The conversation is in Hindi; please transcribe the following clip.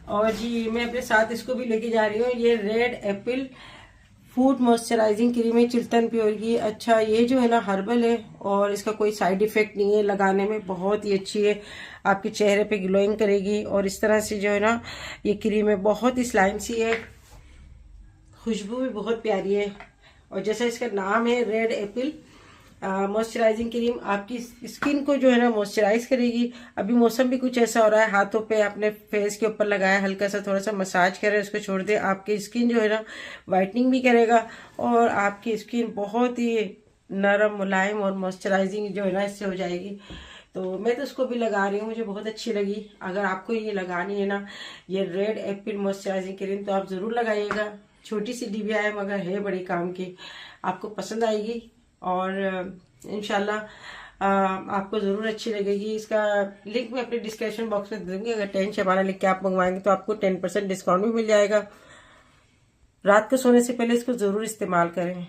और जी मैं अपने साथ इसको भी लेके जा रही हूँ। ये red Apple food moisturising cream है चिल्तन प्योर की। अच्छा ये जो है ना हर्बल है और इसका कोई साइड इफेक्ट नहीं है, लगाने में बहुत ही अच्छी है, आपके चेहरे पे ग्लोइंग करेगी। और इस तरह से जो है ना ये क्रीम है, बहुत ही स्लाइम सी है, खुशबू भी बहुत प्यारी है। और जैसा इसका नाम है रेड एप्पल मॉइस्चराइजिंग क्रीम, आपकी स्किन को जो है ना मॉइस्चराइज करेगी। अभी मौसम भी कुछ ऐसा हो रहा है, हाथों पे अपने फेस के ऊपर लगाया, हल्का सा थोड़ा सा मसाज करें, उसको छोड़ दे, आपकी स्किन जो है ना वाइटनिंग भी करेगा और आपकी स्किन बहुत ही नरम मुलायम और मॉइस्चराइजिंग जो है ना इससे हो जाएगी। तो मैं तो उसको भी लगा रही हूँ, मुझे बहुत अच्छी लगी। अगर आपको ये लगानी है ना ये रेड एप्पल मॉइस्चराइजिंग क्रीम तो आप ज़रूर लगाइएगा। छोटी सी डिबिया है मगर है बड़ी काम की, आपको पसंद आएगी और इंशाल्लाह आपको ज़रूर अच्छी लगेगी। इसका लिंक मैं अपने डिस्क्रिप्शन बॉक्स में दे दूंगी। अगर 10 शबाना लिख के आप मंगवाएंगे तो आपको 10% डिस्काउंट भी मिल जाएगा। रात को सोने से पहले इसको ज़रूर इस्तेमाल करें।